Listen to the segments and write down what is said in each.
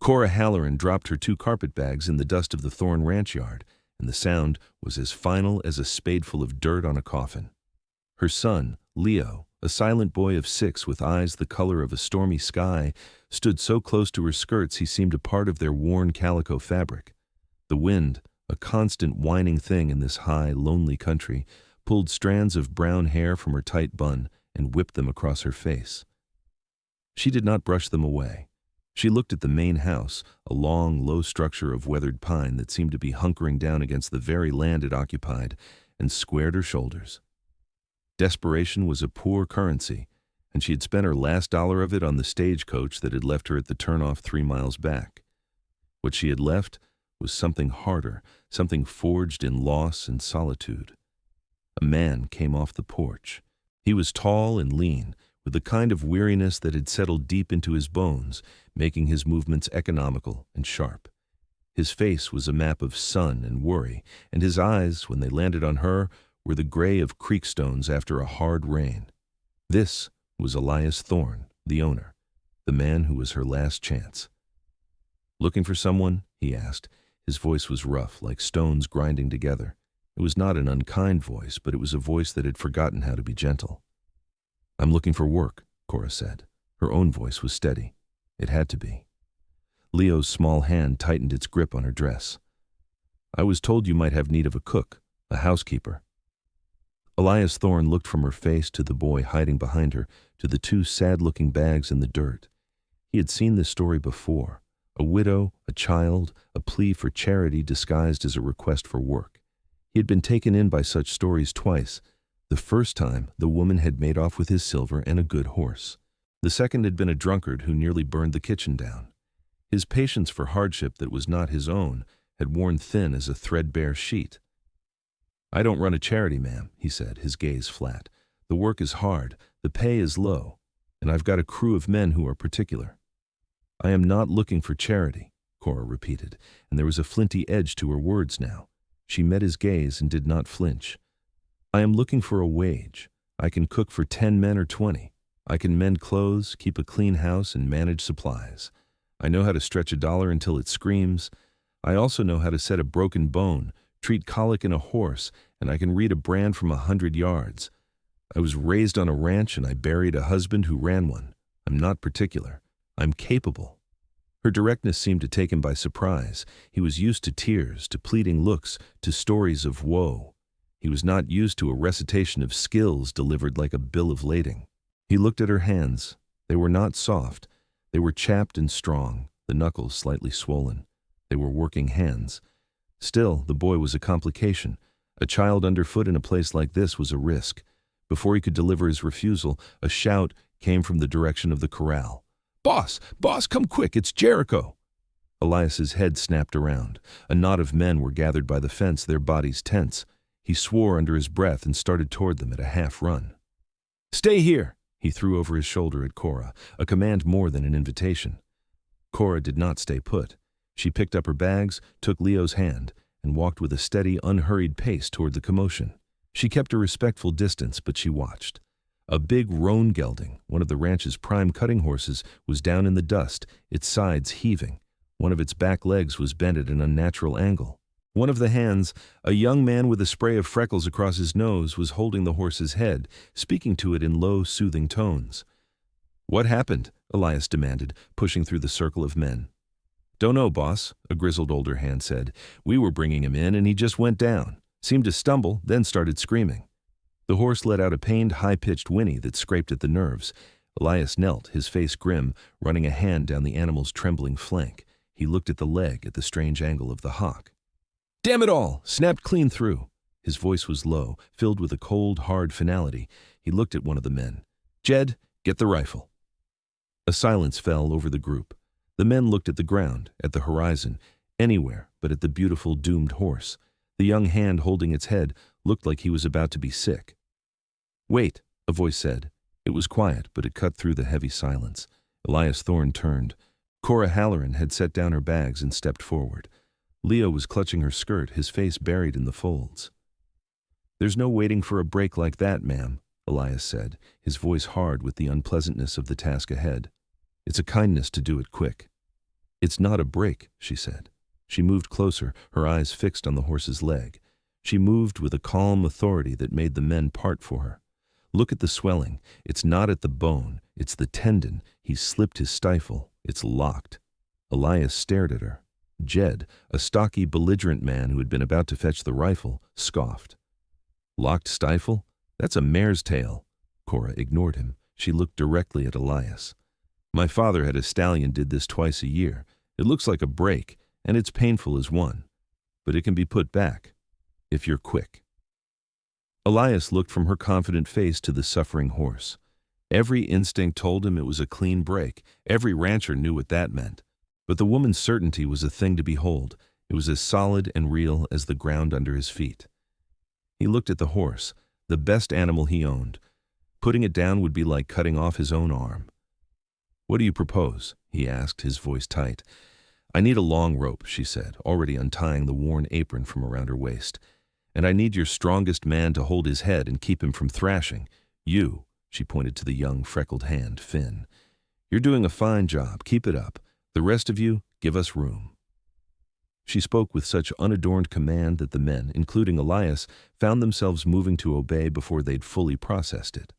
Cora Halloran dropped her 2 carpetbags in the dust of the Thorne ranch yard, and the sound was as final as a spadeful of dirt on a coffin. Her son, Leo, a silent boy of 6 with eyes the color of a stormy sky, stood so close to her skirts he seemed a part of their worn calico fabric. The wind, a constant whining thing in this high, lonely country, pulled strands of brown hair from her tight bun and whipped them across her face. She did not brush them away. She looked at the main house, a long, low structure of weathered pine that seemed to be hunkering down against the very land it occupied, and squared her shoulders. Desperation was a poor currency, and she had spent her last dollar of it on the stagecoach that had left her at the turnoff 3 miles back. What she had left was something harder, something forged in loss and solitude. A man came off the porch. He was tall and lean, with the kind of weariness that had settled deep into his bones, making his movements economical and sharp. His face was a map of sun and worry, and his eyes, when they landed on her, were the gray of creek stones after a hard rain. This was Elias Thorne, the owner, the man who was her last chance. "Looking for someone?" he asked. His voice was rough, like stones grinding together. It was not an unkind voice, but it was a voice that had forgotten how to be gentle. "I'm looking for work," Cora said. Her own voice was steady. It had to be. Leo's small hand tightened its grip on her dress. "I was told you might have need of a cook, a housekeeper." Elias Thorne looked from her face to the boy hiding behind her, to the 2 sad-looking bags in the dirt. He had seen this story before. A widow, a child, a plea for charity disguised as a request for work. He had been taken in by such stories twice. The first time, the woman had made off with his silver and a good horse. The second had been a drunkard who nearly burned the kitchen down. His patience for hardship that was not his own had worn thin as a threadbare sheet. "I don't run a charity, ma'am," he said, his gaze flat. "The work is hard, the pay is low, and I've got a crew of men who are particular." "I am not looking for charity," Cora repeated, and there was a flinty edge to her words now. She met his gaze and did not flinch. "I am looking for a wage. I can cook for 10 men or 20. I can mend clothes, keep a clean house, and manage supplies. I know how to stretch a dollar until it screams. I also know how to set a broken bone, treat colic in a horse, and I can read a brand from 100 yards. I was raised on a ranch and I buried a husband who ran one. I'm not particular. I'm capable." Her directness seemed to take him by surprise. He was used to tears, to pleading looks, to stories of woe. He was not used to a recitation of skills delivered like a bill of lading. He looked at her hands. They were not soft. They were chapped and strong, the knuckles slightly swollen. They were working hands. Still, the boy was a complication. A child underfoot in a place like this was a risk. Before he could deliver his refusal, a shout came from the direction of the corral. "Boss! Boss, come quick! It's Jericho!" Elias's head snapped around. A knot of men were gathered by the fence, their bodies tense. He swore under his breath and started toward them at a half-run. "Stay here!" he threw over his shoulder at Cora, a command more than an invitation. Cora did not stay put. She picked up her bags, took Leo's hand, and walked with a steady, unhurried pace toward the commotion. She kept a respectful distance, but she watched. A big roan gelding, one of the ranch's prime cutting horses, was down in the dust, its sides heaving. One of its back legs was bent at an unnatural angle. One of the hands, a young man with a spray of freckles across his nose, was holding the horse's head, speaking to it in low, soothing tones. "What happened?" Elias demanded, pushing through the circle of men. "Don't know, boss," a grizzled older hand said. "We were bringing him in and he just went down. Seemed to stumble, then started screaming." The horse let out a pained, high-pitched whinny that scraped at the nerves. Elias knelt, his face grim, running a hand down the animal's trembling flank. He looked at the leg at the strange angle of the hock. "Damn it all! Snapped clean through." His voice was low, filled with a cold, hard finality. He looked at one of the men. "Jed, get the rifle." A silence fell over the group. The men looked at the ground, at the horizon, anywhere but at the beautiful, doomed horse. The young hand holding its head looked like he was about to be sick. "Wait," a voice said. It was quiet, but it cut through the heavy silence. Elias Thorne turned. Cora Halloran had set down her bags and stepped forward. Leo was clutching her skirt, his face buried in the folds. "There's no waiting for a break like that, ma'am," Elias said, his voice hard with the unpleasantness of the task ahead. "It's a kindness to do it quick." "It's not a break," she said. She moved closer, her eyes fixed on the horse's leg. She moved with a calm authority that made the men part for her. "Look at the swelling. It's not at the bone. It's the tendon. He's slipped his stifle. It's locked." Elias stared at her. Jed, a stocky, belligerent man who had been about to fetch the rifle, scoffed. "Locked stifle? That's a mare's tail." Cora ignored him. She looked directly at Elias. "My father had a stallion did this twice a year. It looks like a break, and it's painful as one. But it can be put back, if you're quick." Elias looked from her confident face to the suffering horse. Every instinct told him it was a clean break. Every rancher knew what that meant. But the woman's certainty was a thing to behold. It was as solid and real as the ground under his feet. He looked at the horse, the best animal he owned. Putting it down would be like cutting off his own arm. "What do you propose?" he asked, his voice tight. "I need a long rope," she said, already untying the worn apron from around her waist. "And I need your strongest man to hold his head and keep him from thrashing. You," she pointed to the young, freckled hand, Finn. "You're doing a fine job. Keep it up. The rest of you, give us room." She spoke with such unadorned command that the men, including Elias, found themselves moving to obey before they'd fully processed it.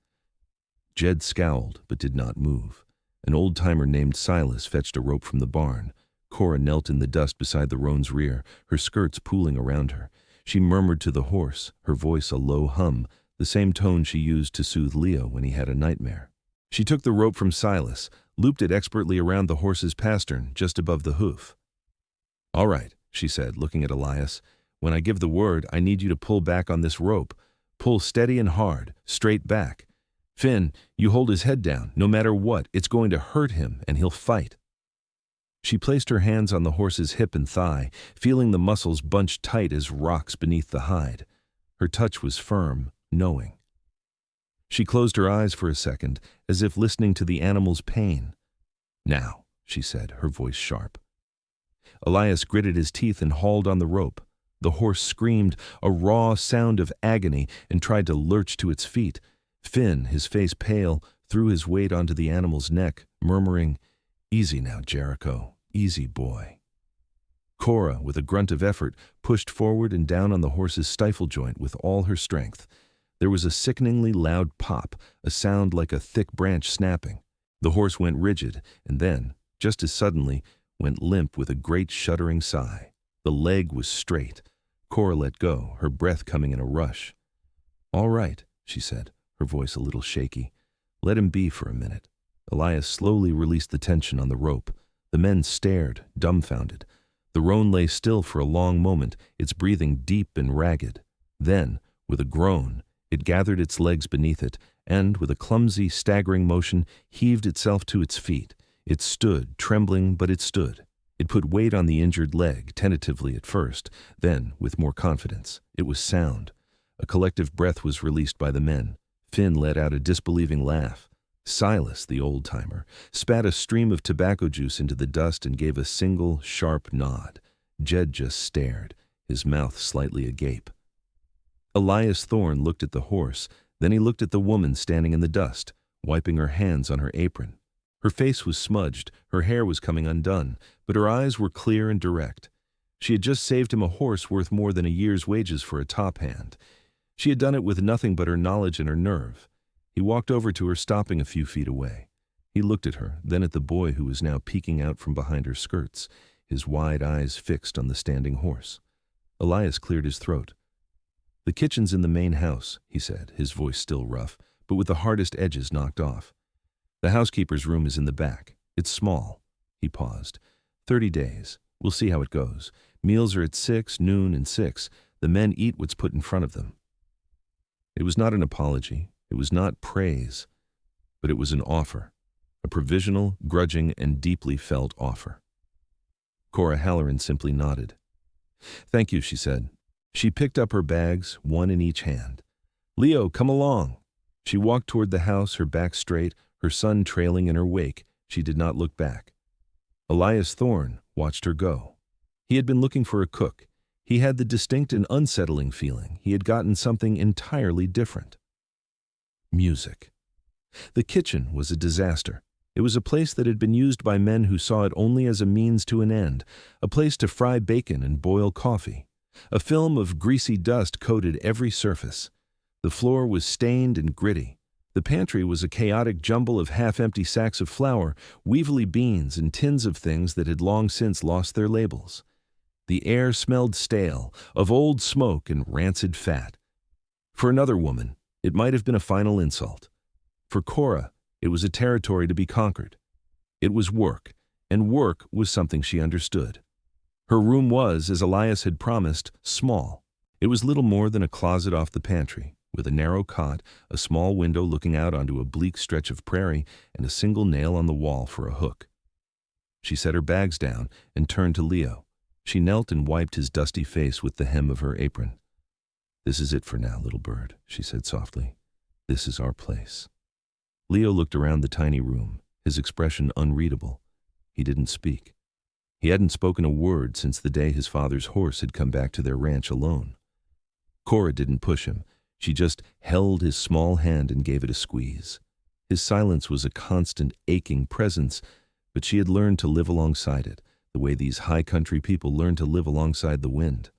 Jed scowled, but did not move. An old-timer named Silas fetched a rope from the barn. Cora knelt in the dust beside the roan's rear, her skirts pooling around her. She murmured to the horse, her voice a low hum, the same tone she used to soothe Leo when he had a nightmare. She took the rope from Silas, looped it expertly around the horse's pastern, just above the hoof. "All right," she said, looking at Elias. "When I give the word, I need you to pull back on this rope. Pull steady and hard, straight back. Finn, you hold his head down. No matter what, it's going to hurt him, and he'll fight." She placed her hands on the horse's hip and thigh, feeling the muscles bunched tight as rocks beneath the hide. Her touch was firm, knowing. She closed her eyes for a second, as if listening to the animal's pain. "Now," she said, her voice sharp. Elias gritted his teeth and hauled on the rope. The horse screamed, a raw sound of agony, and tried to lurch to its feet. Finn, his face pale, threw his weight onto the animal's neck, murmuring, "Easy now, Jericho. Easy, boy." Cora, with a grunt of effort, pushed forward and down on the horse's stifle joint with all her strength. There was a sickeningly loud pop, a sound like a thick branch snapping. The horse went rigid, and then, just as suddenly, went limp with a great shuddering sigh. The leg was straight. Cora let go, her breath coming in a rush. "All right," she said, her voice a little shaky. "Let him be for a minute." Elias slowly released the tension on the rope. The men stared, dumbfounded. The roan lay still for a long moment, its breathing deep and ragged. Then, with a groan, it gathered its legs beneath it, and, with a clumsy, staggering motion, heaved itself to its feet. It stood, trembling, but it stood. It put weight on the injured leg, tentatively at first, then, with more confidence. It was sound. A collective breath was released by the men. Finn let out a disbelieving laugh. Silas, the old-timer, spat a stream of tobacco juice into the dust and gave a single, sharp nod. Jed just stared, his mouth slightly agape. Elias Thorne looked at the horse, then he looked at the woman standing in the dust, wiping her hands on her apron. Her face was smudged, her hair was coming undone, but her eyes were clear and direct. She had just saved him a horse worth more than a year's wages for a top hand. She had done it with nothing but her knowledge and her nerve. He walked over to her, stopping a few feet away. He looked at her, then at the boy who was now peeking out from behind her skirts, his wide eyes fixed on the standing horse. Elias cleared his throat. "The kitchen's in the main house," he said, his voice still rough, but with the hardest edges knocked off. "The housekeeper's room is in the back. It's small." He paused. 30 days. We'll see how it goes. Meals are at 6, noon, and 6. The men eat what's put in front of them." It was not an apology. It was not praise. But it was an offer. A provisional, grudging, and deeply felt offer. Cora Halloran simply nodded. "Thank you," she said. She picked up her bags, one in each hand. "Leo, come along." She walked toward the house, her back straight, her son trailing in her wake. She did not look back. Elias Thorne watched her go. He had been looking for a cook. He had the distinct and unsettling feeling he had gotten something entirely different. Music. The kitchen was a disaster. It was a place that had been used by men who saw it only as a means to an end, a place to fry bacon and boil coffee. A film of greasy dust coated every surface. The floor was stained and gritty. The pantry was a chaotic jumble of half-empty sacks of flour, weevily beans, and tins of things that had long since lost their labels. The air smelled stale, of old smoke and rancid fat. For another woman, it might have been a final insult. For Cora, it was a territory to be conquered. It was work, and work was something she understood. Her room was, as Elias had promised, small. It was little more than a closet off the pantry, with a narrow cot, a small window looking out onto a bleak stretch of prairie, and a single nail on the wall for a hook. She set her bags down and turned to Leo. She knelt and wiped his dusty face with the hem of her apron. "This is it for now, little bird," she said softly. "This is our place." Leo looked around the tiny room, his expression unreadable. He didn't speak. He hadn't spoken a word since the day his father's horse had come back to their ranch alone. Cora didn't push him. She just held his small hand and gave it a squeeze. His silence was a constant, aching presence, but she had learned to live alongside it, the way these high-country people learn to live alongside the wind.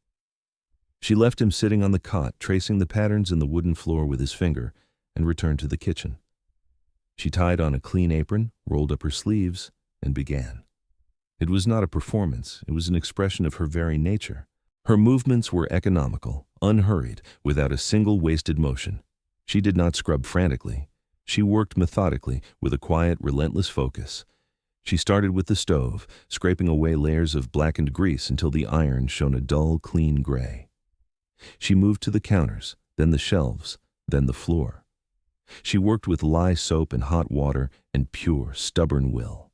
She left him sitting on the cot, tracing the patterns in the wooden floor with his finger, and returned to the kitchen. She tied on a clean apron, rolled up her sleeves, and began. It was not a performance, it was an expression of her very nature. Her movements were economical, unhurried, without a single wasted motion. She did not scrub frantically. She worked methodically, with a quiet, relentless focus. She started with the stove, scraping away layers of blackened grease until the iron shone a dull, clean gray. She moved to the counters, then the shelves, then the floor. She worked with lye soap and hot water and pure, stubborn will.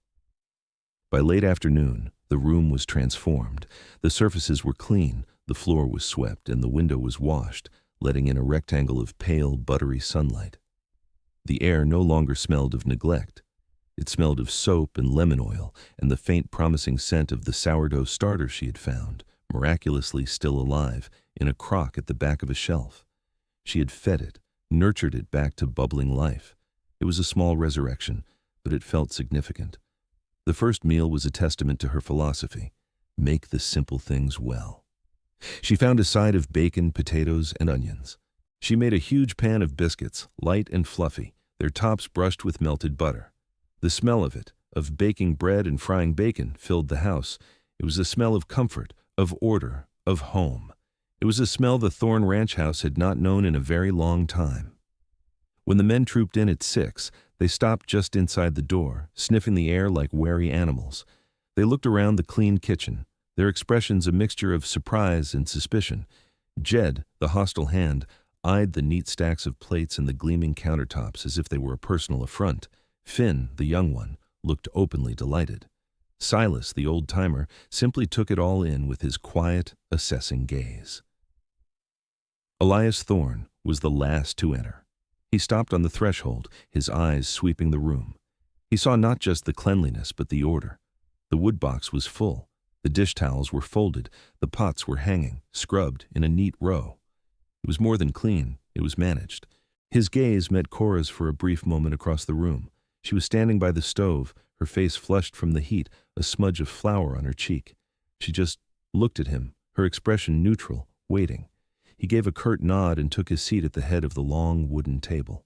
By late afternoon, the room was transformed. The surfaces were clean, the floor was swept, and the window was washed, letting in a rectangle of pale, buttery sunlight. The air no longer smelled of neglect. It smelled of soap and lemon oil and the faint, promising scent of the sourdough starter she had found, miraculously still alive, in a crock at the back of a shelf. She had fed it, nurtured it back to bubbling life. It was a small resurrection, but it felt significant. The first meal was a testament to her philosophy: make the simple things well. She found a side of bacon, potatoes, and onions. She made a huge pan of biscuits, light and fluffy, their tops brushed with melted butter. The smell of it, of baking bread and frying bacon, filled the house. It was a smell of comfort, of order, of home. It was a smell the Thorne ranch house had not known in a very long time. When the men trooped in at 6, they stopped just inside the door, sniffing the air like wary animals. They looked around the clean kitchen, their expressions a mixture of surprise and suspicion. Jed, the hostile hand, eyed the neat stacks of plates and the gleaming countertops as if they were a personal affront. Finn, the young one, looked openly delighted. Silas, the old-timer, simply took it all in with his quiet, assessing gaze. Elias Thorne was the last to enter. He stopped on the threshold, his eyes sweeping the room. He saw not just the cleanliness, but the order. The woodbox was full. The dish towels were folded. The pots were hanging, scrubbed, in a neat row. It was more than clean. It was managed. His gaze met Cora's for a brief moment across the room. She was standing by the stove, her face flushed from the heat, a smudge of flour on her cheek. She just looked at him, her expression neutral, waiting. He gave a curt nod and took his seat at the head of the long wooden table.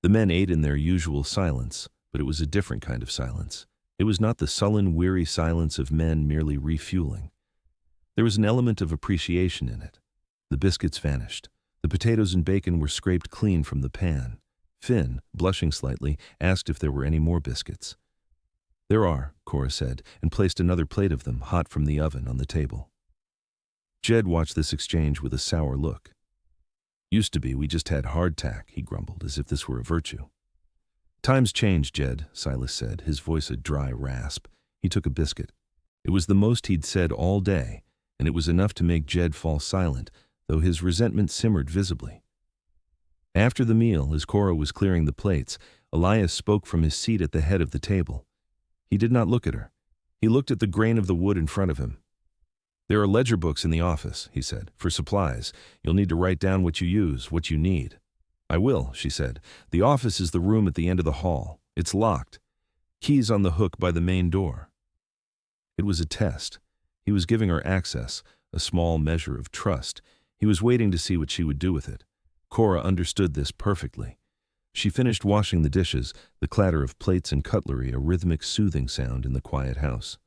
The men ate in their usual silence, but it was a different kind of silence. It was not the sullen, weary silence of men merely refueling. There was an element of appreciation in it. The biscuits vanished. The potatoes and bacon were scraped clean from the pan. Finn, blushing slightly, asked if there were any more biscuits. "There are," Cora said, and placed another plate of them, hot from the oven, on the table. Jed watched this exchange with a sour look. "Used to be we just had hardtack," he grumbled, as if this were a virtue. "Times change, Jed," Silas said, his voice a dry rasp. He took a biscuit. It was the most he'd said all day, and it was enough to make Jed fall silent, though his resentment simmered visibly. After the meal, as Cora was clearing the plates, Elias spoke from his seat at the head of the table. He did not look at her. He looked at the grain of the wood in front of him. "There are ledger books in the office," he said, "for supplies. You'll need to write down what you use, what you need." "I will," she said. "The office is the room at the end of the hall. It's locked." keys on the hook by the main door. It was a test. He was giving her access, a small measure of trust. He was waiting to see what she would do with it. Cora understood this perfectly. She finished washing the dishes, the clatter of plates and cutlery a rhythmic soothing sound in the quiet house.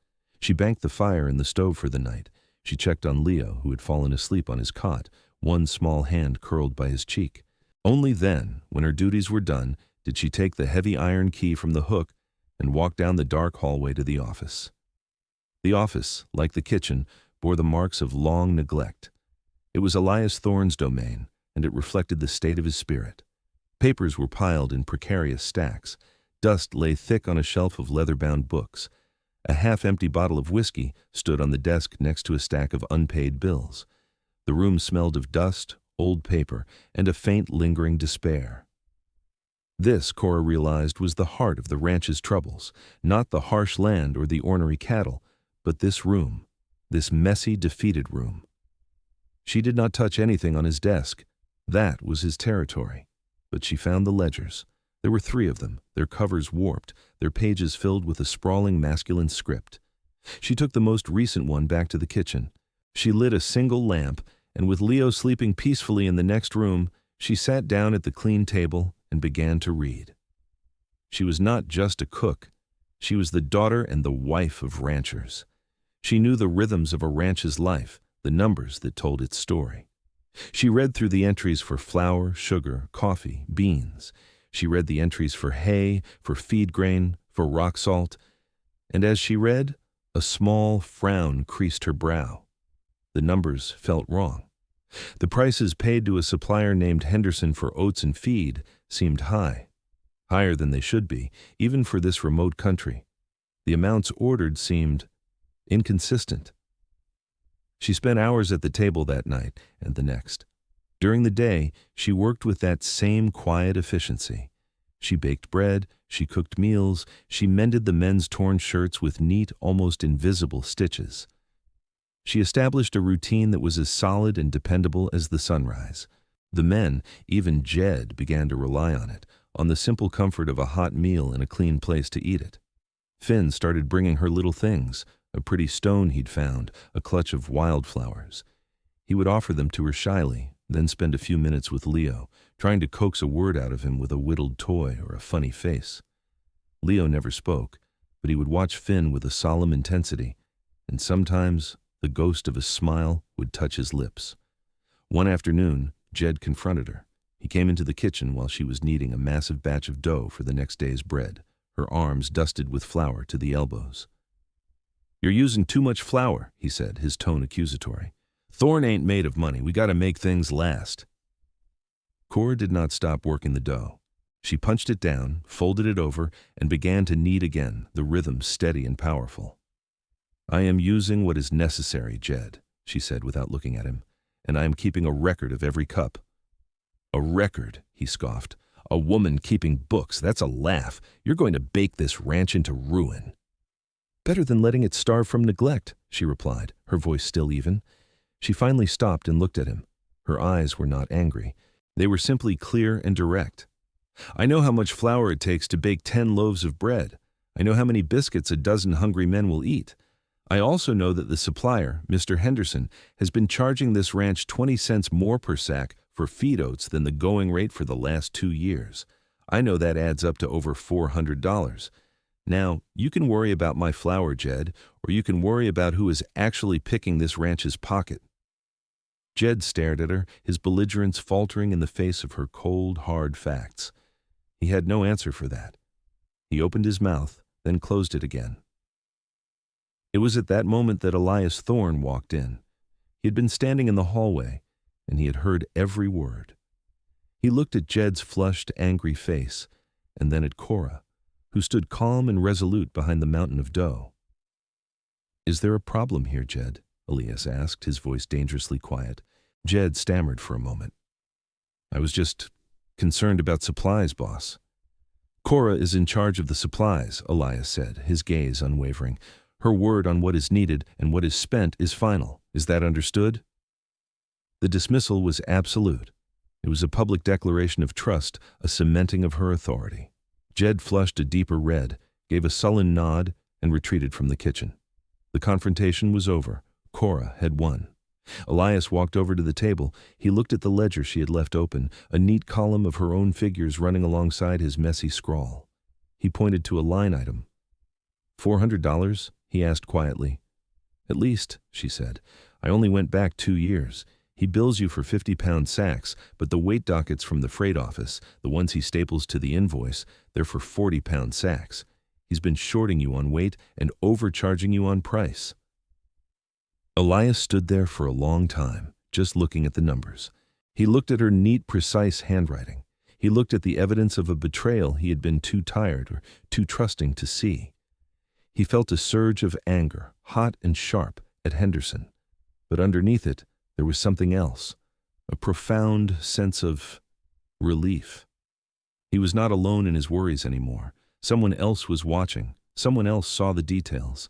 She banked the fire in the stove for the night. She checked on Leo, who had fallen asleep on his cot, one small hand curled by his cheek. Only then, when her duties were done, did she take the heavy iron key from the hook and walk down the dark hallway to the office. The office, like the kitchen, bore the marks of long neglect. It was Elias Thorne's domain, and it reflected the state of his spirit. Papers were piled in precarious stacks. Dust lay thick on a shelf of leather-bound books. A half-empty bottle of whiskey stood on the desk next to a stack of unpaid bills. The room smelled of dust, old paper, and a faint lingering despair. This, Cora realized, was the heart of the ranch's troubles, not the harsh land or the ornery cattle, but this room, this messy, defeated room. She did not touch anything on his desk. That was his territory. But she found the ledgers. There were 3 of them, their covers warped, their pages filled with a sprawling masculine script. She took the most recent one back to the kitchen. She lit a single lamp, and with Leo sleeping peacefully in the next room, she sat down at the clean table and began to read. She was not just a cook. She was the daughter and the wife of ranchers. She knew the rhythms of a ranch's life, the numbers that told its story. She read through the entries for flour, sugar, coffee, beans. She read the entries for hay, for feed grain, for rock salt. And as she read, a small frown creased her brow. The numbers felt wrong. The prices paid to a supplier named Henderson for oats and feed seemed high, higher than they should be, even for this remote country. The amounts ordered seemed inconsistent. She spent hours at the table that night and the next. During the day, she worked with that same quiet efficiency. She baked bread, she cooked meals, she mended the men's torn shirts with neat, almost invisible stitches. She established a routine that was as solid and dependable as the sunrise. The men, even Jed, began to rely on it, on the simple comfort of a hot meal and a clean place to eat it. Finn started bringing her little things, a pretty stone he'd found, a clutch of wildflowers. He would offer them to her shyly, then spend a few minutes with Leo, trying to coax a word out of him with a whittled toy or a funny face. Leo never spoke, but he would watch Finn with a solemn intensity, and sometimes the ghost of a smile would touch his lips. One afternoon, Jed confronted her. He came into the kitchen while she was kneading a massive batch of dough for the next day's bread, her arms dusted with flour to the elbows. "You're using too much flour," he said, his tone accusatory. "Thorne ain't made of money. We gotta make things last." Cora did not stop working the dough. She punched it down, folded it over, and began to knead again, the rhythm steady and powerful. "I am using what is necessary, Jed," she said without looking at him, "and I am keeping a record of every cup." "A record," he scoffed. "A woman keeping books, that's a laugh. You're going to bake this ranch into ruin." "Better than letting it starve from neglect," she replied, her voice still even. She finally stopped and looked at him. Her eyes were not angry. They were simply clear and direct. "I know how much flour it takes to bake 10 loaves of bread. I know how many biscuits a dozen hungry men will eat. I also know that the supplier, Mr. Henderson, has been charging this ranch 20 cents more per sack for feed oats than the going rate for the last 2 years. I know that adds up to over $400. Now, you can worry about my flour, Jed, or you can worry about who is actually picking this ranch's pocket." Jed stared at her, his belligerence faltering in the face of her cold, hard facts. He had no answer for that. He opened his mouth, then closed it again. It was at that moment that Elias Thorne walked in. He had been standing in the hallway, and he had heard every word. He looked at Jed's flushed, angry face, and then at Cora, who stood calm and resolute behind the mountain of dough. "Is there a problem here, Jed?" Elias asked, his voice dangerously quiet. Jed stammered for a moment. "I was just concerned about supplies, boss." "Cora is in charge of the supplies," Elias said, his gaze unwavering. "Her word on what is needed and what is spent is final. Is that understood?" The dismissal was absolute. It was a public declaration of trust, a cementing of her authority. Jed flushed a deeper red, gave a sullen nod, and retreated from the kitchen. The confrontation was over. Cora had won. Elias walked over to the table. He looked at the ledger she had left open, a neat column of her own figures running alongside his messy scrawl. He pointed to a line item. $400? He asked quietly. At least, she said. I only went back 2 years. He bills you for 50-pound sacks, but the weight dockets from the freight office, the ones he staples to the invoice, they're for 40-pound sacks. He's been shorting you on weight and overcharging you on price. Elias stood there for a long time, just looking at the numbers. He looked at her neat, precise handwriting. He looked at the evidence of a betrayal he had been too tired or too trusting to see. He felt a surge of anger, hot and sharp, at Henderson. But underneath it, there was something else, a profound sense of relief. He was not alone in his worries anymore. Someone else was watching. Someone else saw the details.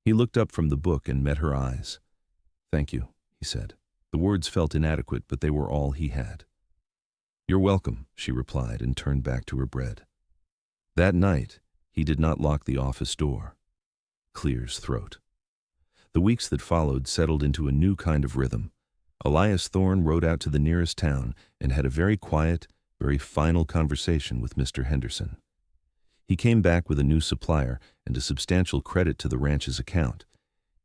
He looked up from the book and met her eyes. Thank you, he said. The words felt inadequate, but they were all he had. You're welcome, she replied and turned back to her bread. That night, he did not lock the office door. Clear's throat. The weeks that followed settled into a new kind of rhythm. Elias Thorne rode out to the nearest town and had a very quiet, very final conversation with Mr. Henderson. He came back with a new supplier and a substantial credit to the ranch's account.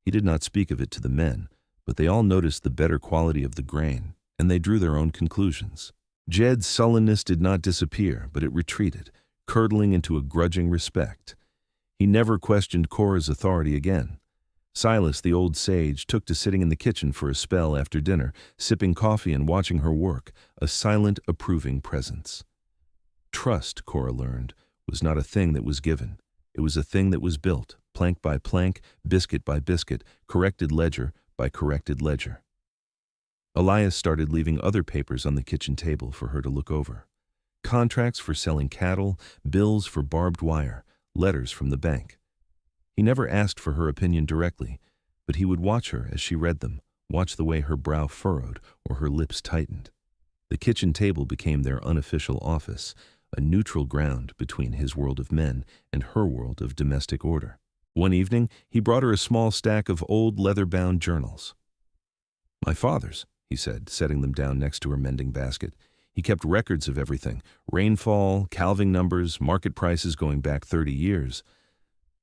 He did not speak of it to the men, but they all noticed the better quality of the grain, and they drew their own conclusions. Jed's sullenness did not disappear, but it retreated, curdling into a grudging respect. He never questioned Cora's authority again. Silas, the old sage, took to sitting in the kitchen for a spell after dinner, sipping coffee and watching her work, a silent, approving presence. Trust, Cora learned, was not a thing that was given. It was a thing that was built, plank by plank, biscuit by biscuit, corrected ledger by corrected ledger. Elias started leaving other papers on the kitchen table for her to look over. Contracts for selling cattle, bills for barbed wire, letters from the bank. He never asked for her opinion directly, but he would watch her as she read them, watch the way her brow furrowed or her lips tightened. The kitchen table became their unofficial office, a neutral ground between his world of men and her world of domestic order. One evening, he brought her a small stack of old leather-bound journals. My father's, he said, setting them down next to her mending basket. He kept records of everything, rainfall, calving numbers, market prices going back 30 years.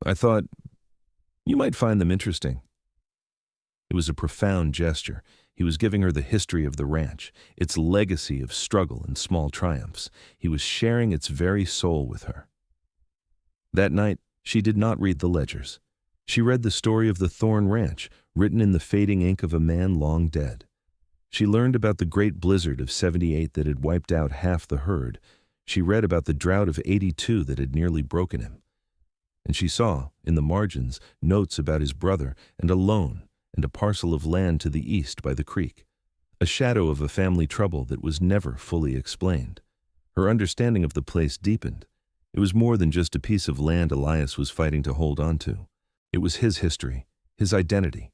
I thought, you might find them interesting. It was a profound gesture. He was giving her the history of the ranch, its legacy of struggle and small triumphs. He was sharing its very soul with her. That night, she did not read the ledgers. She read the story of the Thorne Ranch, written in the fading ink of a man long dead. She learned about the great blizzard of '78 that had wiped out half the herd. She read about the drought of '82 that had nearly broken him. And she saw, in the margins, notes about his brother and a loan and a parcel of land to the east by the creek, a shadow of a family trouble that was never fully explained. Her understanding of the place deepened. It was more than just a piece of land Elias was fighting to hold on to. It was his history, his identity,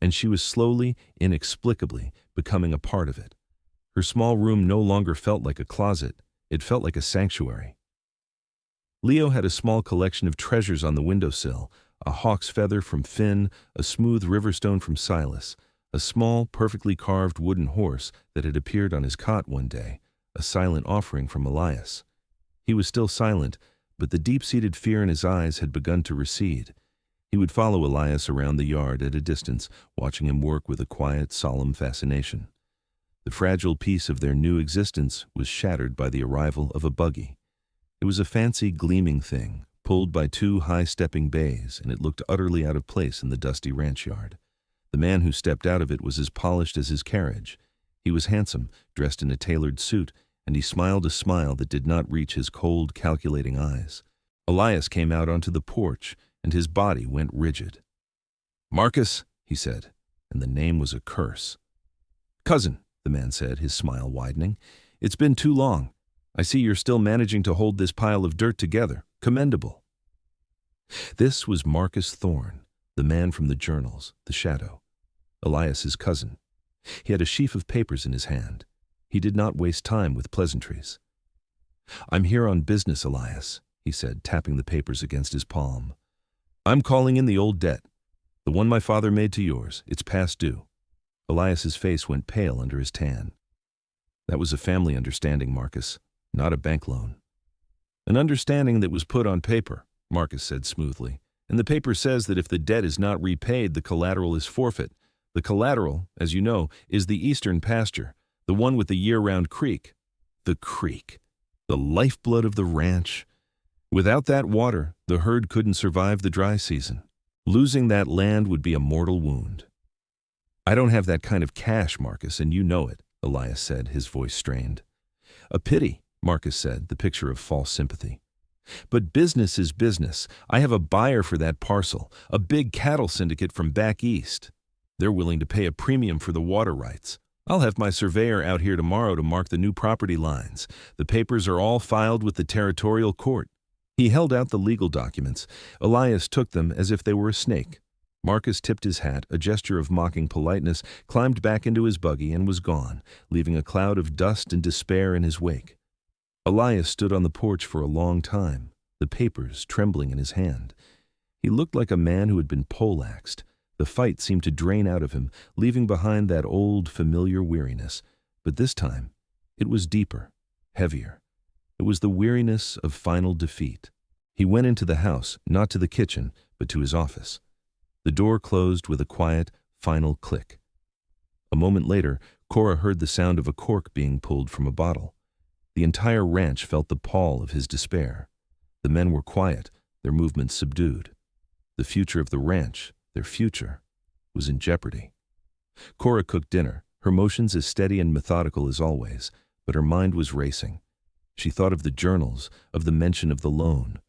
and she was slowly, inexplicably, becoming a part of it. Her small room no longer felt like a closet, it felt like a sanctuary. Leo had a small collection of treasures on the windowsill, a hawk's feather from Finn, a smooth riverstone from Silas, a small, perfectly carved wooden horse that had appeared on his cot one day, a silent offering from Elias. He was still silent, but the deep-seated fear in his eyes had begun to recede. He would follow Elias around the yard at a distance, watching him work with a quiet, solemn fascination. The fragile peace of their new existence was shattered by the arrival of a buggy. It was a fancy, gleaming thing, pulled by 2 high-stepping bays, and it looked utterly out of place in the dusty ranch yard. The man who stepped out of it was as polished as his carriage. He was handsome, dressed in a tailored suit, and he smiled a smile that did not reach his cold, calculating eyes. Elias came out onto the porch, and his body went rigid. "Marcus," he said, and the name was a curse. "Cousin," the man said, his smile widening, "it's been too long. I see you're still managing to hold this pile of dirt together. Commendable." This was Marcus Thorne, the man from the journals, the shadow, Elias's cousin. He had a sheaf of papers in his hand. He did not waste time with pleasantries. "I'm here on business, Elias. he said, tapping the papers against his palm. "I'm calling in the old debt. The one my father made to yours. It's past due." Elias's face went pale under his tan. "That was a family understanding, Marcus, not a bank loan." "An understanding that was put on paper," Marcus said smoothly. "And the paper says that if the debt is not repaid, the collateral is forfeit. The collateral, as you know, is the eastern pasture, the one with the year-round creek." The creek. The lifeblood of the ranch. Without that water, the herd couldn't survive the dry season. Losing that land would be a mortal wound. "I don't have that kind of cash, Marcus, and you know it," Elias said, his voice strained. "A pity," Marcus said, the picture of false sympathy. "But business is business. I have a buyer for that parcel, a big cattle syndicate from back east. They're willing to pay a premium for the water rights. I'll have my surveyor out here tomorrow to mark the new property lines. The papers are all filed with the territorial court." He held out the legal documents. Elias took them as if they were a snake. Marcus tipped his hat, a gesture of mocking politeness, climbed back into his buggy and was gone, leaving a cloud of dust and despair in his wake. Elias stood on the porch for a long time, the papers trembling in his hand. He looked like a man who had been poleaxed. The fight seemed to drain out of him, leaving behind that old, familiar weariness. But this time, it was deeper, heavier. It was the weariness of final defeat. He went into the house, not to the kitchen, but to his office. The door closed with a quiet, final click. A moment later, Cora heard the sound of a cork being pulled from a bottle. The entire ranch felt the pall of his despair. The men were quiet, their movements subdued. The future of the ranch, their future, was in jeopardy. Cora cooked dinner, her motions as steady and methodical as always, but her mind was racing. She thought of the journals, of the mention of the loan.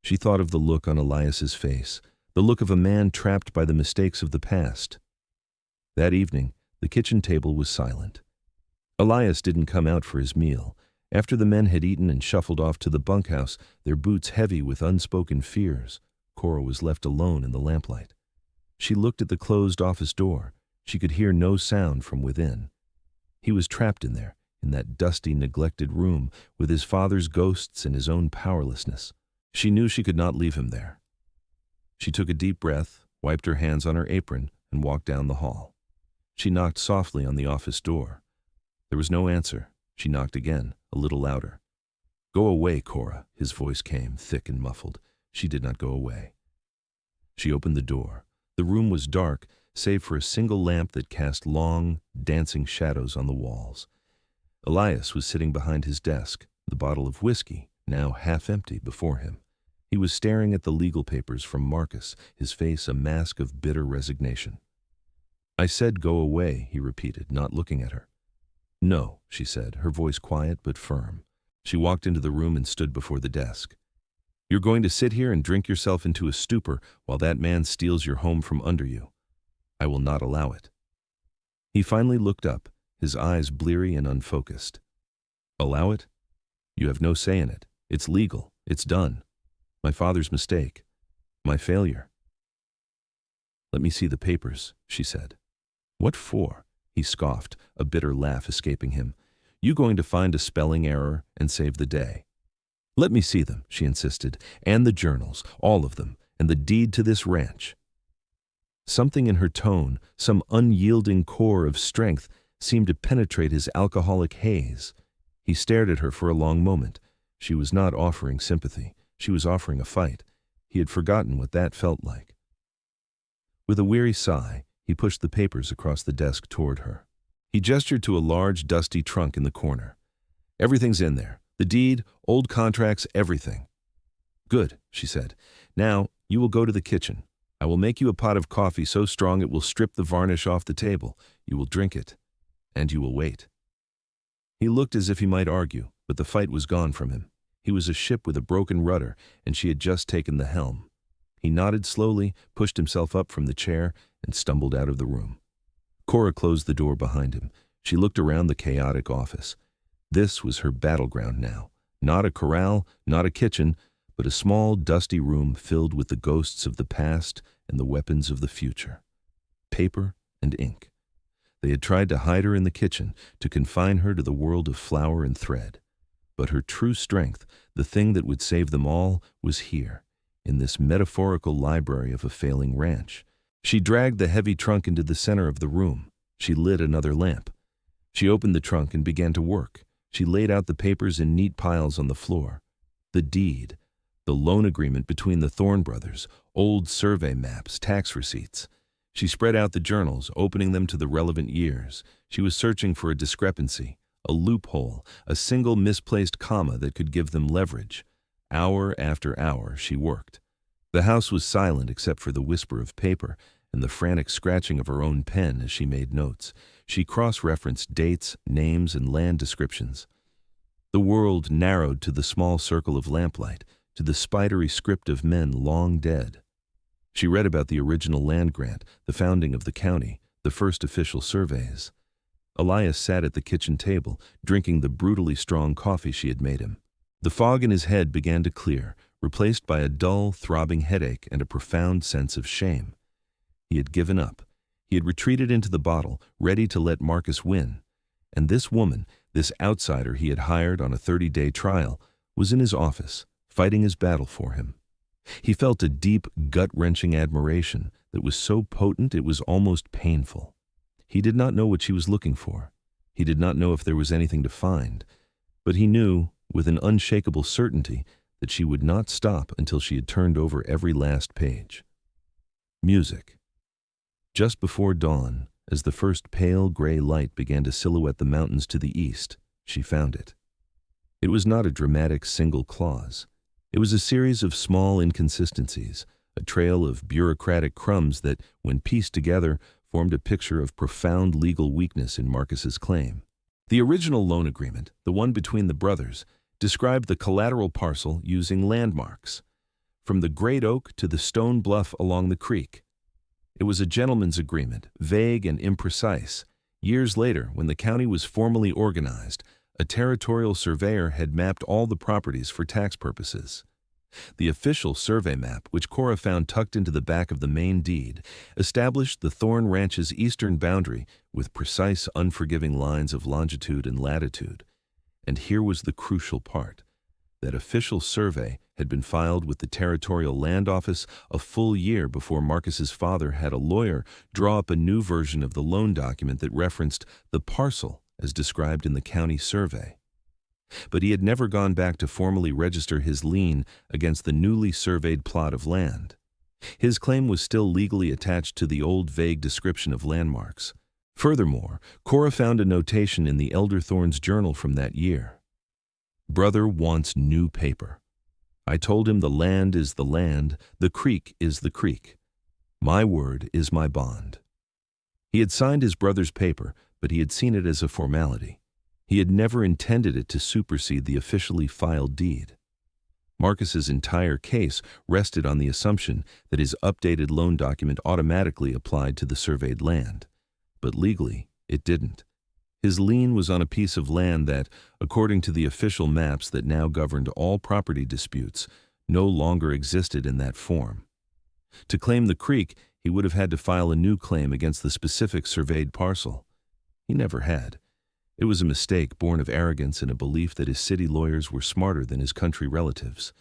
She thought of the look on Elias's face, the look of a man trapped by the mistakes of the past. That evening, the kitchen table was silent. Elias didn't come out for his meal. After the men had eaten and shuffled off to the bunkhouse, their boots heavy with unspoken fears, Cora was left alone in the lamplight. She looked at the closed office door. She could hear no sound from within. He was trapped in there, in that dusty, neglected room, with his father's ghosts and his own powerlessness. She knew she could not leave him there. She took a deep breath, wiped her hands on her apron, and walked down the hall. She knocked softly on the office door. There was no answer. She knocked again, a little louder. "Go away, Cora," his voice came, thick and muffled. She did not go away. She opened the door. The room was dark, save for a single lamp that cast long, dancing shadows on the walls. Elias was sitting behind his desk, the bottle of whiskey, now half empty, before him. He was staring at the legal papers from Marcus, his face a mask of bitter resignation. "I said go away," he repeated, not looking at her. "No," she said, her voice quiet but firm. She walked into the room and stood before the desk. "You're going to sit here and drink yourself into a stupor while that man steals your home from under you. I will not allow it." He finally looked up, his eyes bleary and unfocused. "Allow it? You have no say in it. It's legal. It's done. My father's mistake. My failure." "Let me see the papers," she said. "What for?" He scoffed, a bitter laugh escaping him. "You going to find a spelling error and save the day?" "Let me see them," she insisted, "and the journals, all of them, and the deed to this ranch." Something in her tone, some unyielding core of strength, seemed to penetrate his alcoholic haze. He stared at her for a long moment. She was not offering sympathy. She was offering a fight. He had forgotten what that felt like. With a weary sigh, he pushed the papers across the desk toward her. He gestured to a large, dusty trunk in the corner. "Everything's in there. The deed, old contracts, everything." "Good," she said. "Now, you will go to the kitchen. I will make you a pot of coffee so strong it will strip the varnish off the table. You will drink it, and you will wait." He looked as if he might argue, but the fight was gone from him. He was a ship with a broken rudder, and she had just taken the helm. He nodded slowly, pushed himself up from the chair, and stumbled out of the room. Cora closed the door behind him. She looked around the chaotic office. This was her battleground now. Not a corral, not a kitchen, but a small, dusty room filled with the ghosts of the past and the weapons of the future. Paper and ink. They had tried to hide her in the kitchen, to confine her to the world of flour and thread. But her true strength, the thing that would save them all, was here, in this metaphorical library of a failing ranch. She dragged the heavy trunk into the center of the room. She lit another lamp. She opened the trunk and began to work. She laid out the papers in neat piles on the floor. The deed, the loan agreement between the Thorne brothers, old survey maps, tax receipts. She spread out the journals, opening them to the relevant years. She was searching for a discrepancy, a loophole, a single misplaced comma that could give them leverage. Hour after hour, she worked. The house was silent except for the whisper of paper and the frantic scratching of her own pen as she made notes. She cross-referenced dates, names, and land descriptions. The world narrowed to the small circle of lamplight, to the spidery script of men long dead. She read about the original land grant, the founding of the county, the first official surveys. Elias sat at the kitchen table, drinking the brutally strong coffee she had made him. The fog in his head began to clear, replaced by a dull, throbbing headache and a profound sense of shame. He had given up. He had retreated into the bottle, ready to let Marcus win. And this woman, this outsider he had hired on a 30-day trial, was in his office, fighting his battle for him. He felt a deep, gut-wrenching admiration that was so potent it was almost painful. He did not know what she was looking for. He did not know if there was anything to find. But he knew, with an unshakable certainty, that she would not stop until she had turned over every last page. Music. Just before dawn, as the first pale gray light began to silhouette the mountains to the east, she found it. It was not a dramatic single clause. It was a series of small inconsistencies, a trail of bureaucratic crumbs that, when pieced together, formed a picture of profound legal weakness in Marcus's claim. The original loan agreement, the one between the brothers, described the collateral parcel using landmarks, from the great oak to the stone bluff along the creek. It was a gentleman's agreement, vague and imprecise. Years later, when the county was formally organized, a territorial surveyor had mapped all the properties for tax purposes. The official survey map, which Cora found tucked into the back of the main deed, established the Thorne Ranch's eastern boundary with precise, unforgiving lines of longitude and latitude. And here was the crucial part. That official survey had been filed with the Territorial Land Office a full year before Marcus's father had a lawyer draw up a new version of the loan document that referenced the parcel as described in the county survey. But he had never gone back to formally register his lien against the newly surveyed plot of land. His claim was still legally attached to the old vague description of landmarks. Furthermore, Cora found a notation in the elder Thorne's journal from that year. Brother wants new paper. I told him the land is the land, the creek is the creek. My word is my bond. He had signed his brother's paper, but he had seen it as a formality. He had never intended it to supersede the officially filed deed. Marcus's entire case rested on the assumption that his updated loan document automatically applied to the surveyed land. But legally, it didn't. His lien was on a piece of land that, according to the official maps that now governed all property disputes, no longer existed in that form. To claim the creek, he would have had to file a new claim against the specific surveyed parcel. He never had. It was a mistake born of arrogance and a belief that his city lawyers were smarter than his country relatives.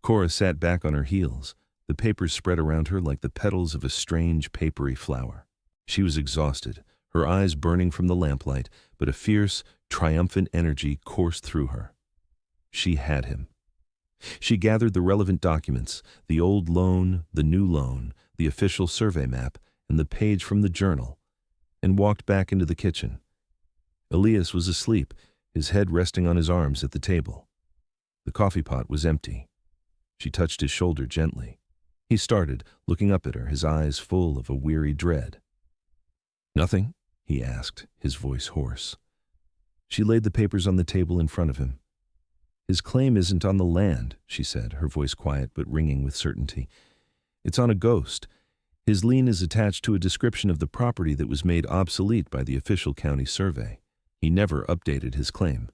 Cora sat back on her heels, the papers spread around her like the petals of a strange, papery flower. She was exhausted, her eyes burning from the lamplight, but a fierce, triumphant energy coursed through her. She had him. She gathered the relevant documents, the old loan, the new loan, the official survey map, and the page from the journal, and walked back into the kitchen. Elias was asleep, his head resting on his arms at the table. The coffee pot was empty. She touched his shoulder gently. He started, looking up at her, his eyes full of a weary dread. "Nothing?" he asked, his voice hoarse. She laid the papers on the table in front of him. "His claim isn't on the land," she said, her voice quiet but ringing with certainty. "It's on a ghost. His lien is attached to a description of the property that was made obsolete by the official county survey. He never updated his claim.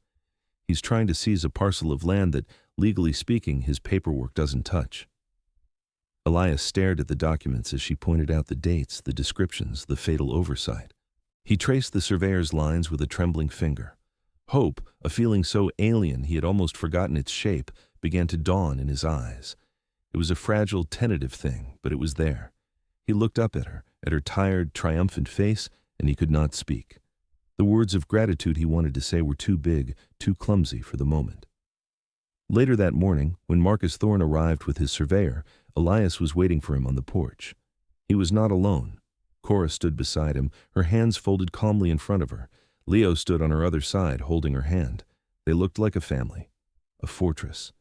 He's trying to seize a parcel of land that, legally speaking, his paperwork doesn't touch." Elias stared at the documents as she pointed out the dates, the descriptions, the fatal oversight. He traced the surveyor's lines with a trembling finger. Hope, a feeling so alien he had almost forgotten its shape, began to dawn in his eyes. It was a fragile, tentative thing, but it was there. He looked up at her tired, triumphant face, and he could not speak. The words of gratitude he wanted to say were too big, too clumsy for the moment. Later that morning, when Marcus Thorne arrived with his surveyor, Elias was waiting for him on the porch. He was not alone. Cora stood beside him, her hands folded calmly in front of her. Leo stood on her other side, holding her hand. They looked like a family, a fortress.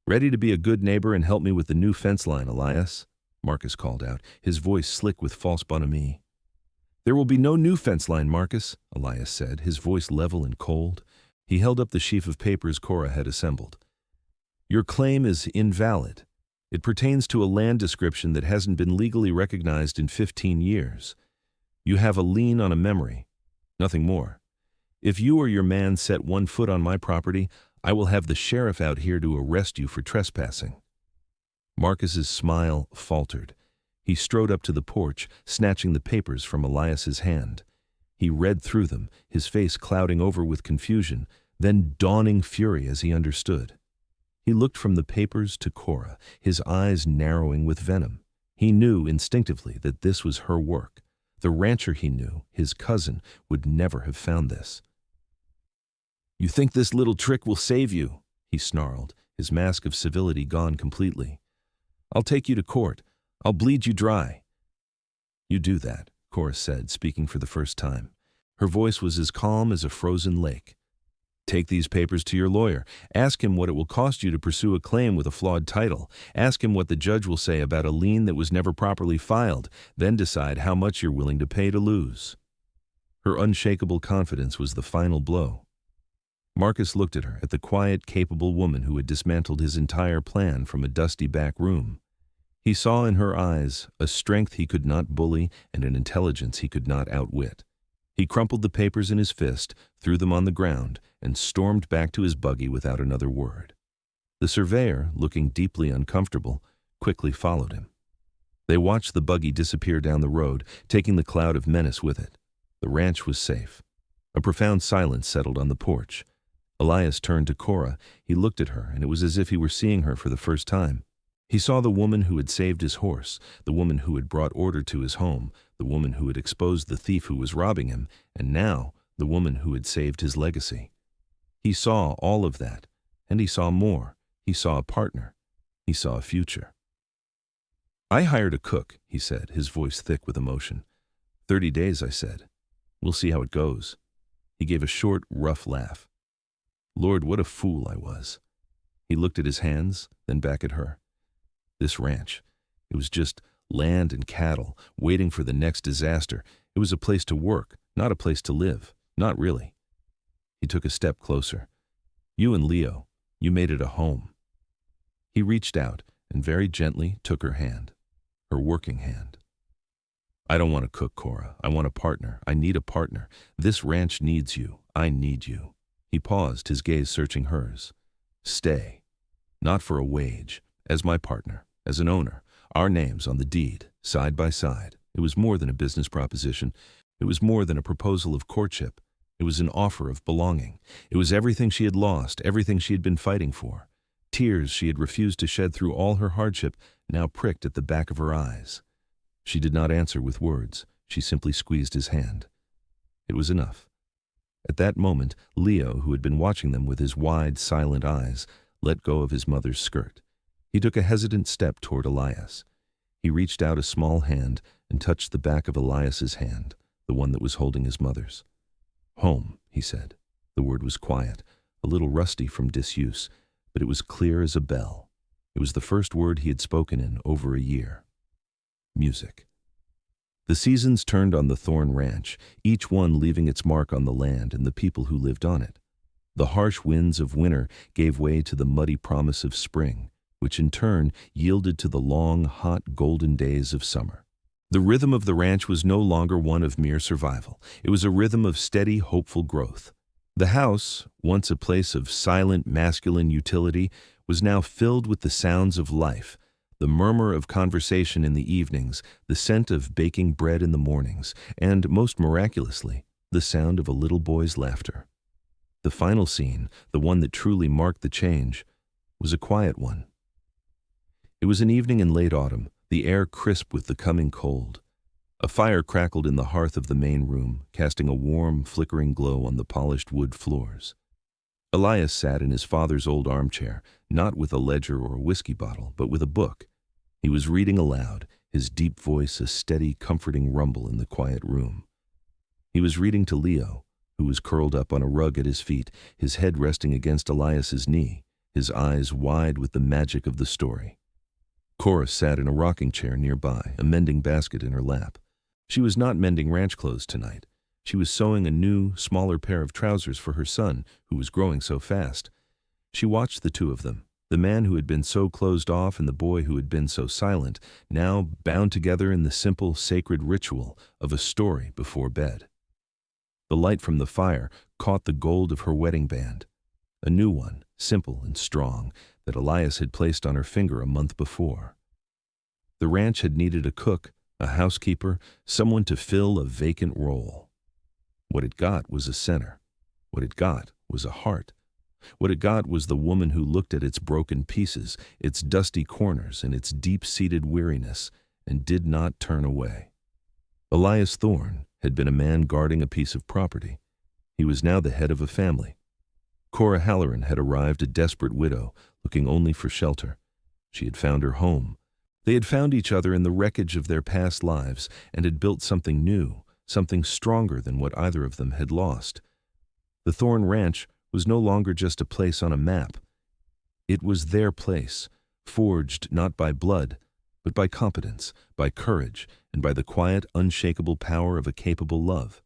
"Ready to be a good neighbor and help me with the new fence line, Elias?" Marcus called out, his voice slick with false bonhomie. "There will be no new fence line, Marcus," Elias said, his voice level and cold. He held up the sheaf of papers Cora had assembled. "Your claim is invalid. It pertains to a land description that hasn't been legally recognized in 15 years. You have a lien on a memory, nothing more. If you or your man set 1 foot on my property, I will have the sheriff out here to arrest you for trespassing." Marcus's smile faltered. He strode up to the porch, snatching the papers from Elias's hand. He read through them, his face clouding over with confusion, then dawning fury as he understood. He looked from the papers to Cora, his eyes narrowing with venom. He knew instinctively that this was her work. The rancher he knew, his cousin, would never have found this. "You think this little trick will save you?" he snarled, his mask of civility gone completely. "I'll take you to court. I'll bleed you dry." "You do that," Cora said, speaking for the first time. Her voice was as calm as a frozen lake. "Take these papers to your lawyer. Ask him what it will cost you to pursue a claim with a flawed title. Ask him what the judge will say about a lien that was never properly filed. Then decide how much you're willing to pay to lose." Her unshakable confidence was the final blow. Marcus looked at her, at the quiet, capable woman who had dismantled his entire plan from a dusty back room. He saw in her eyes a strength he could not bully and an intelligence he could not outwit. He crumpled the papers in his fist, threw them on the ground, and stormed back to his buggy without another word. The surveyor, looking deeply uncomfortable, quickly followed him. They watched the buggy disappear down the road, taking the cloud of menace with it. The ranch was safe. A profound silence settled on the porch. Elias turned to Cora. He looked at her, and it was as if he were seeing her for the first time. He saw the woman who had saved his horse, the woman who had brought order to his home, the woman who had exposed the thief who was robbing him, and now the woman who had saved his legacy. He saw all of that, and he saw more. He saw a partner. He saw a future. "I hired a cook," he said, his voice thick with emotion. 30 days, I said. We'll see how it goes." He gave a short, rough laugh. "Lord, what a fool I was." He looked at his hands, then back at her. This ranch, it was just land and cattle, waiting for the next disaster. It was a place to work, not a place to live. Not really. He took a step closer. "You and Leo, you made it a home." He reached out and very gently took her hand, her working hand. "I don't want to cook, Cora. I want a partner. I need a partner. This ranch needs you. I need you." He paused, his gaze searching hers. "Stay. Not for a wage. As my partner. As an owner. Our names on the deed, side by side." It was more than a business proposition. It was more than a proposal of courtship. It was an offer of belonging. It was everything she had lost, everything she had been fighting for. Tears she had refused to shed through all her hardship now pricked at the back of her eyes. She did not answer with words. She simply squeezed his hand. It was enough. At that moment, Leo, who had been watching them with his wide, silent eyes, let go of his mother's skirt. He took a hesitant step toward Elias. He reached out a small hand and touched the back of Elias's hand, the one that was holding his mother's. "Home," he said. The word was quiet, a little rusty from disuse, but it was clear as a bell. It was the first word he had spoken in over a year. Music. The seasons turned on the Thorne Ranch, each one leaving its mark on the land and the people who lived on it. The harsh winds of winter gave way to the muddy promise of spring, which in turn yielded to the long, hot, golden days of summer. The rhythm of the ranch was no longer one of mere survival. It was a rhythm of steady, hopeful growth. The house, once a place of silent, masculine utility, was now filled with the sounds of life, the murmur of conversation in the evenings, the scent of baking bread in the mornings, and, most miraculously, the sound of a little boy's laughter. The final scene, the one that truly marked the change, was a quiet one. It was an evening in late autumn, the air crisp with the coming cold. A fire crackled in the hearth of the main room, casting a warm, flickering glow on the polished wood floors. Elias sat in his father's old armchair, not with a ledger or a whiskey bottle, but with a book. He was reading aloud, his deep voice a steady, comforting rumble in the quiet room. He was reading to Leo, who was curled up on a rug at his feet, his head resting against Elias's knee, his eyes wide with the magic of the story. Cora sat in a rocking chair nearby, a mending basket in her lap. She was not mending ranch clothes tonight. She was sewing a new, smaller pair of trousers for her son, who was growing so fast. She watched the two of them, the man who had been so closed off and the boy who had been so silent, now bound together in the simple, sacred ritual of a story before bed. The light from the fire caught the gold of her wedding band, a new one, simple and strong, that Elias had placed on her finger a month before. The ranch had needed a cook, a housekeeper, someone to fill a vacant role. What it got was a center. What it got was a heart. What it got was the woman who looked at its broken pieces, its dusty corners, and its deep-seated weariness, and did not turn away. Elias Thorne had been a man guarding a piece of property. He was now the head of a family. Cora Halloran had arrived, a desperate widow, looking only for shelter. She had found her home. They had found each other in the wreckage of their past lives and had built something new, something stronger than what either of them had lost. The Thorne Ranch was no longer just a place on a map. It was their place, forged not by blood, but by competence, by courage, and by the quiet, unshakable power of a capable love.